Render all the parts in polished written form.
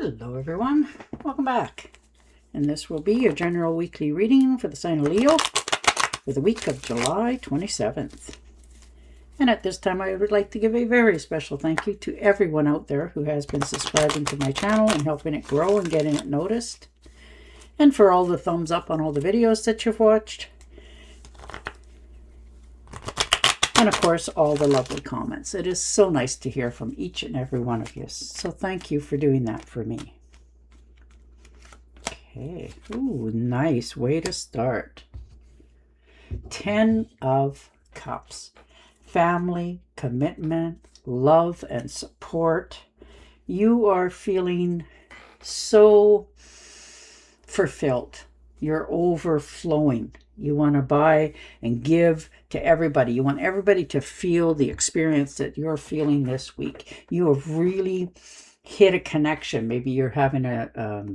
Hello everyone, welcome back. And this will be your general weekly reading for the sign of Leo for the week of July 27th. And at this time I would like to give a very special thank you to everyone out there who has been subscribing to my channel and helping it grow and getting it noticed. And for all the thumbs up on all the videos that you've watched. And of course, all the lovely comments. It is so nice to hear from each and every one of you. So thank you for doing that for me. Okay. Ooh, nice way to start. 10 of Cups. Family, commitment, love, and support. You are feeling so fulfilled. You're overflowing. You want to buy and give to everybody. You want everybody to feel the experience that you're feeling this week. You have really hit a connection. Maybe you're having a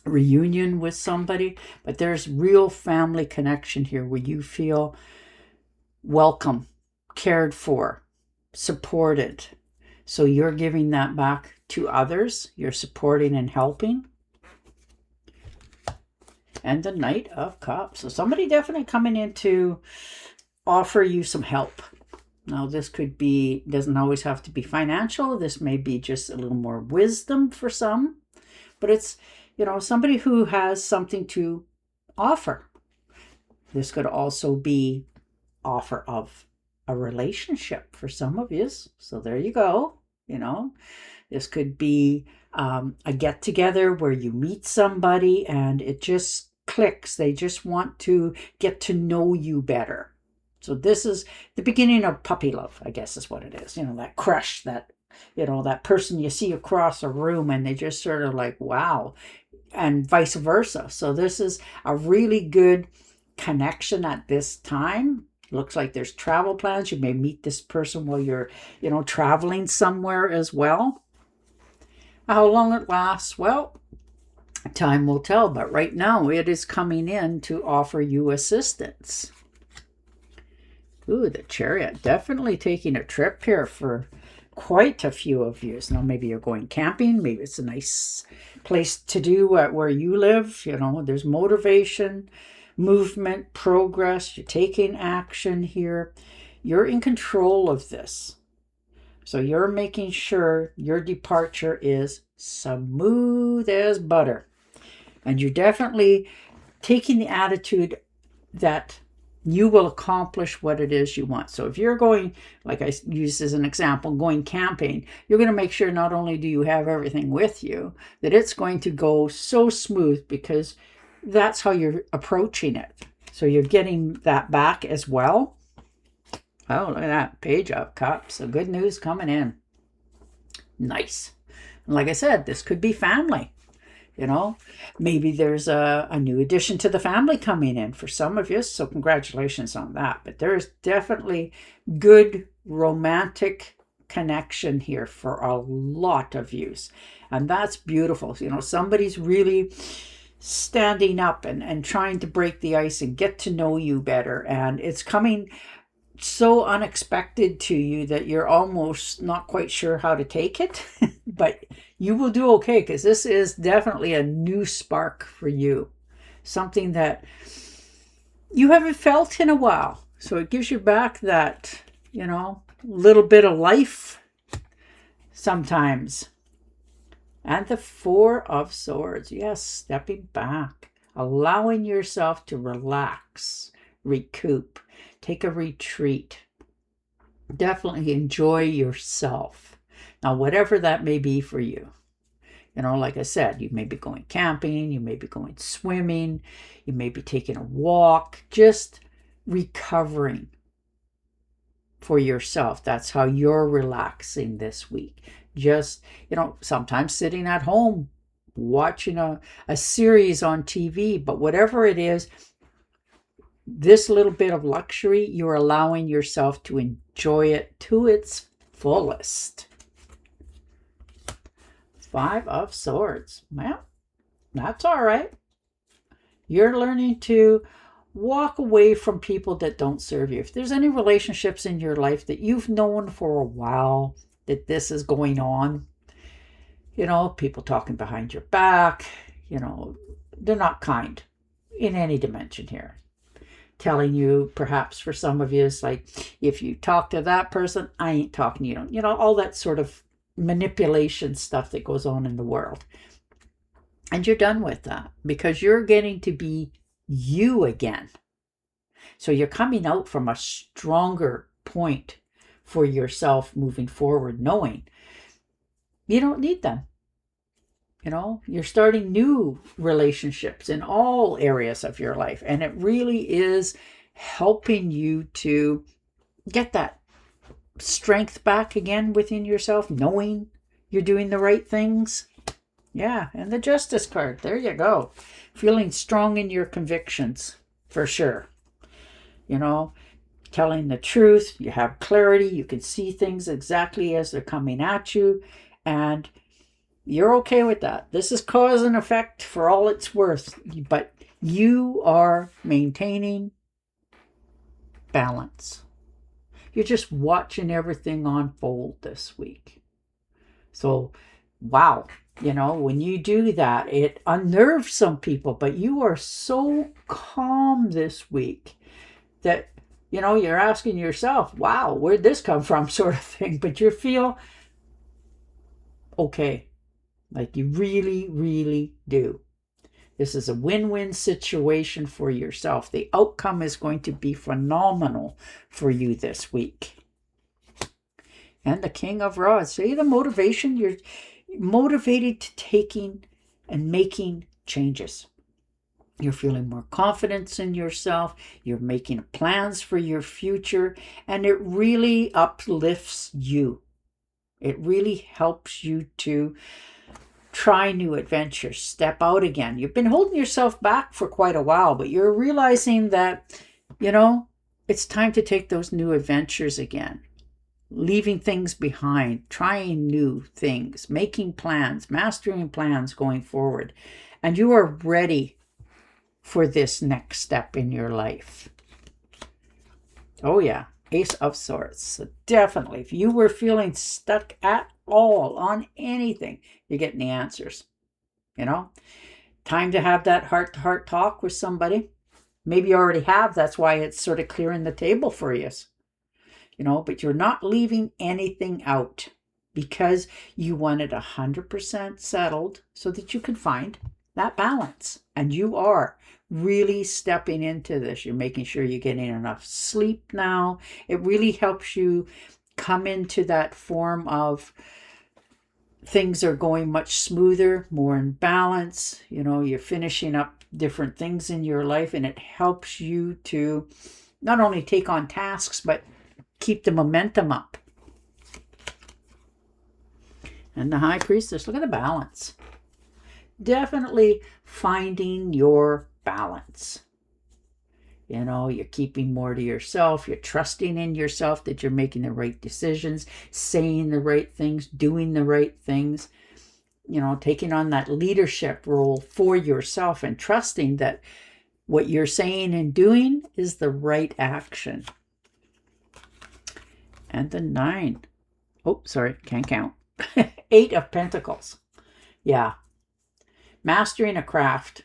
reunion with somebody, but there's real family connection here where you feel welcome, cared for, supported. So you're giving that back to others. You're supporting and helping. And the Knight of Cups. So somebody definitely coming in to offer you some help. Now this could be, doesn't always have to be financial. This may be just a little more wisdom for some. But it's, you know, somebody who has something to offer. This could also be offer of a relationship for some of you. So there you go. You know, this could be a get together where you meet somebody and it just clicks. They just want to get to know you better. So this is the beginning of puppy love, I guess is what it is. You know, that crush, that, you know, that person you see across a room and they just sort of like, wow, and vice versa. So this is a really good connection at this time. Looks like there's travel plans. You may meet this person while you're, you know, traveling somewhere as well. How long it lasts? Well, time will tell, but right now it is coming in to offer you assistance. Ooh, the Chariot. Definitely taking a trip here for quite a few of you. Now, maybe you're going camping. Maybe it's a nice place to do where you live. You know, there's motivation, movement, progress. You're taking action here. You're in control of this. So you're making sure your departure is smooth as butter. And you're definitely taking the attitude that you will accomplish what it is you want. So if you're going, like I used as an example, going camping, you're going to make sure not only do you have everything with you, that it's going to go so smooth because that's how you're approaching it. So you're getting that back as well. Oh, look at that. Page of Cups. So good news coming in. Nice. And like I said, this could be family. You know, maybe there's a new addition to the family coming in for some of you. So congratulations on that. But there's definitely good romantic connection here for a lot of you. And that's beautiful. You know, somebody's really standing up and trying to break the ice and get to know you better. And it's coming so unexpected to you that you're almost not quite sure how to take it. But you will do okay because this is definitely a new spark for you. Something that you haven't felt in a while. So it gives you back that, you know, little bit of life sometimes. And the Four of Swords. Yes, stepping back. Allowing yourself to relax, recoup, take a retreat. Definitely enjoy yourself. Now, whatever that may be for you. You know, like I said, you may be going camping, you may be going swimming, you may be taking a walk, just recovering for yourself. That's how you're relaxing this week. Just, you know, sometimes sitting at home, watching a series on TV, but whatever it is, this little bit of luxury, you're allowing yourself to enjoy it to its fullest. Five of Swords. Well, that's all right. You're learning to walk away from people that don't serve you. If there's any relationships in your life that you've known for a while that this is going on, People talking behind your back, they're not kind in any dimension here. Telling you, perhaps for some of you, it's like, if you talk to that person, I ain't talking to you. All that sort of manipulation stuff that goes on in the world. And you're done with that because you're getting to be you again. So you're coming out from a stronger point for yourself moving forward, knowing you don't need them. You're starting new relationships in all areas of your life. And it really is helping you to get that strength back again within yourself, knowing you're doing the right things. Yeah, and the Justice card. There you go. Feeling strong in your convictions, for sure. Telling the truth. You have clarity. You can see things exactly as they're coming at you. And you're okay with that. This is cause and effect for all it's worth. But you are maintaining balance. You're just watching everything unfold this week. So, wow. When you do that, it unnerves some people. But you are so calm this week that, you're asking yourself, wow, where'd this come from, sort of thing. But you feel okay. Like you really, really do. This is a win-win situation for yourself. The outcome is going to be phenomenal for you this week. And the King of Rods. See the motivation? You're motivated to taking and making changes. You're feeling more confidence in yourself. You're making plans for your future. And it really uplifts you. It really helps you to try new adventures, step out again. You've been holding yourself back for quite a while, but you're realizing that, it's time to take those new adventures again. Leaving things behind, trying new things, making plans, mastering plans going forward. And you are ready for this next step in your life. Oh yeah, Ace of Swords. So definitely, if you were feeling stuck at all on anything, you're getting the answers. Time to have that heart-to-heart talk with somebody. Maybe you already have. That's why it's sort of clearing the table for you. But you're not leaving anything out because you want it 100% settled so that you can find that balance. And you are really stepping into this. You're making sure you're getting enough sleep now. It really helps you come into that form of things are going much smoother, more in balance. You're finishing up different things in your life, and it helps you to not only take on tasks, but keep the momentum up. And the High Priestess, look at the balance. Definitely finding your balance. You're keeping more to yourself. You're trusting in yourself that you're making the right decisions, saying the right things, doing the right things. Taking on that leadership role for yourself and trusting that what you're saying and doing is the right action. And the 9. Oh, sorry, can't count. 8 of Pentacles. Yeah. Mastering a craft.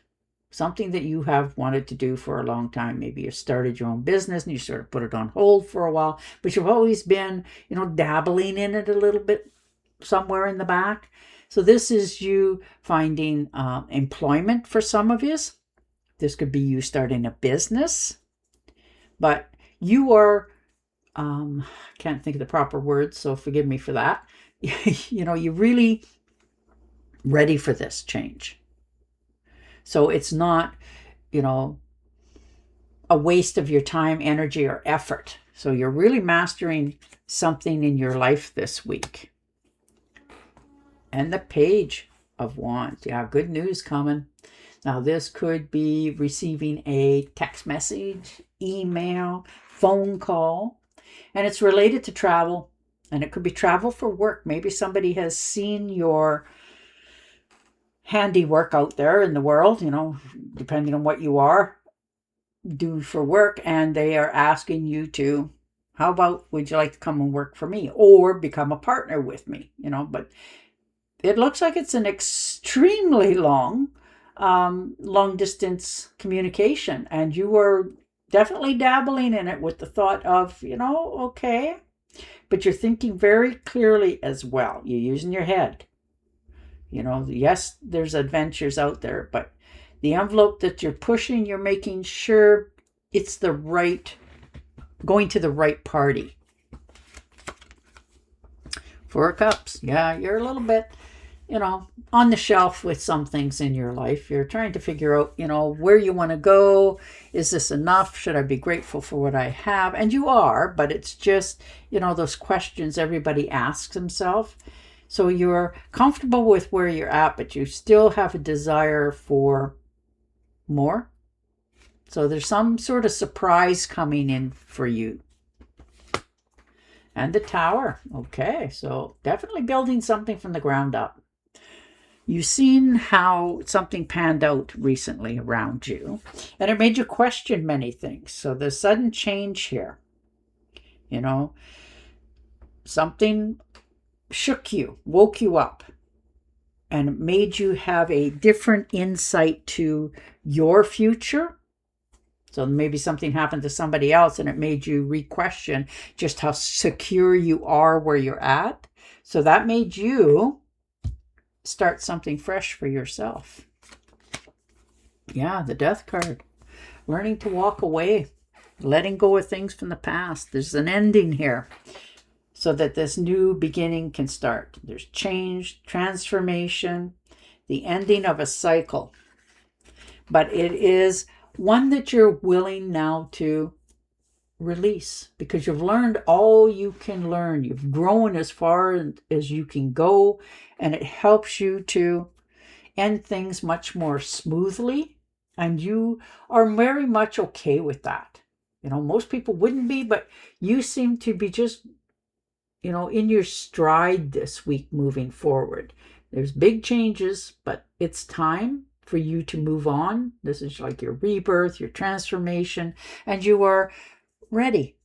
Something that you have wanted to do for a long time. Maybe you started your own business and you sort of put it on hold for a while, but you've always been, dabbling in it a little bit somewhere in the back. So this is you finding employment for some of you. This could be you starting a business, but you are, can't think of the proper words, so forgive me for that. You're really ready for this change. So it's not, a waste of your time, energy, or effort. So you're really mastering something in your life this week. And the Page of Wands. Yeah, good news coming. Now, this could be receiving a text message, email, phone call, and it's related to travel. And it could be travel for work. Maybe somebody has seen your handiwork out there in the world, depending on what you do for work, and they are asking you to, how about, would you like to come and work for me or become a partner with me? But it looks like it's an extremely long distance communication, and you are definitely dabbling in it with the thought of, okay, but you're thinking very clearly as well. You're using your head. Yes, there's adventures out there, but the envelope that you're pushing, you're making sure it's going to the right party. Four of Cups. Yeah, you're a little bit, on the shelf with some things in your life. You're trying to figure out, where you want to go. Is this enough? Should I be grateful for what I have? And you are, but it's just, those questions everybody asks themselves. So you're comfortable with where you're at, but you still have a desire for more. So there's some sort of surprise coming in for you. And the Tower. Okay, so definitely building something from the ground up. You've seen how something panned out recently around you, and it made you question many things. So the sudden change here, something shook you, woke you up, and it made you have a different insight to your future. So maybe something happened to somebody else and it made you re-question just how secure you are where you're at. So that made you start something fresh for yourself. Yeah, the Death card. Learning to walk away, letting go of things from the past. There's an ending here so that this new beginning can start. There's change, transformation, the ending of a cycle. But it is one that you're willing now to release because you've learned all you can learn. You've grown as far as you can go, and it helps you to end things much more smoothly, and you are very much okay with that. Most people wouldn't be, but you seem to be just, in your stride this week moving forward. There's big changes, but it's time for you to move on. This is like your rebirth, your transformation, and you are ready.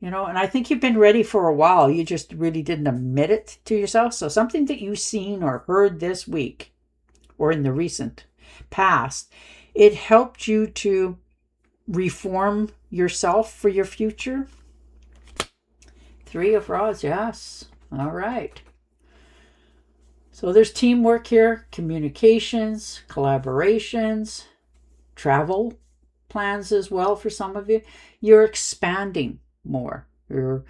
And I think you've been ready for a while. You just really didn't admit it to yourself. So something that you've seen or heard this week or in the recent past, it helped you to reform yourself for your future. Three of Rods, yes. All right. So there's teamwork here, communications, collaborations, travel plans as well for some of you. You're expanding more. You're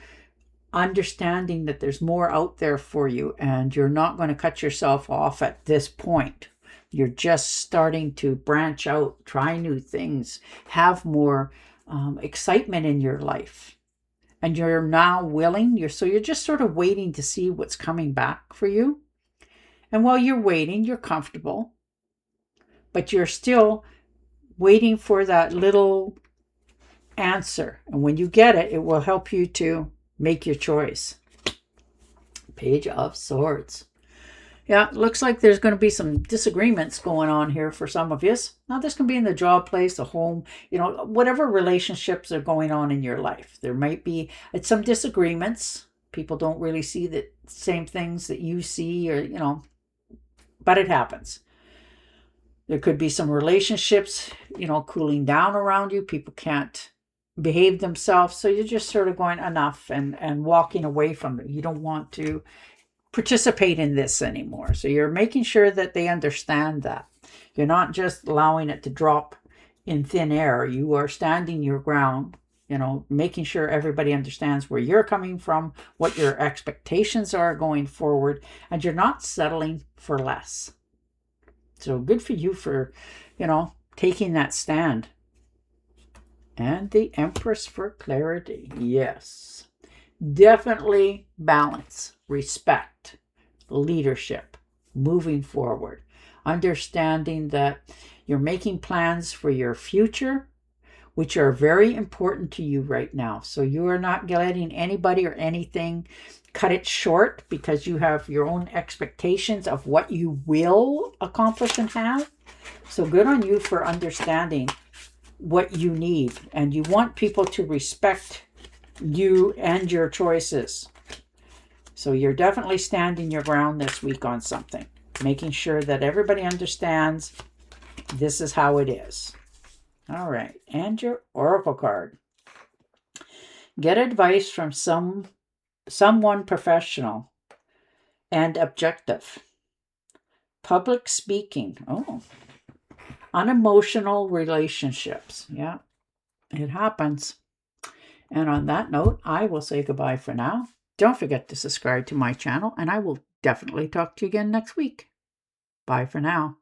understanding that there's more out there for you, and you're not going to cut yourself off at this point. You're just starting to branch out, try new things, have more excitement in your life. And you're now willing, you're just sort of waiting to see what's coming back for you. And while you're waiting, you're comfortable, but you're still waiting for that little answer. And when you get it, it will help you to make your choice. Page of Swords. Yeah, it looks like there's going to be some disagreements going on here for some of you. Now, this can be in the job place, the home, whatever relationships are going on in your life. There might be some disagreements. People don't really see the same things that you see, or, but it happens. There could be some relationships, cooling down around you. People can't behave themselves. So you're just sort of going enough and walking away from it. You don't want to participate in this anymore. So you're making sure that they understand that. You're not just allowing it to drop in thin air. You are standing your ground, making sure everybody understands where you're coming from, what your expectations are going forward, and you're not settling for less. So good for you for, taking that stand. And the Empress for clarity. Yes. Definitely balance, respect, leadership, moving forward. Understanding that you're making plans for your future, which are very important to you right now. So you are not letting anybody or anything cut it short because you have your own expectations of what you will accomplish and have. So good on you for understanding what you need. And you want people to respect you and your choices. So you're definitely standing your ground this week on something, making sure that everybody understands this is how it is. All right, and your oracle card. Get advice from someone professional and objective. Public speaking. Oh. Unemotional relationships. Yeah, it happens. And on that note, I will say goodbye for now. Don't forget to subscribe to my channel, and I will definitely talk to you again next week. Bye for now.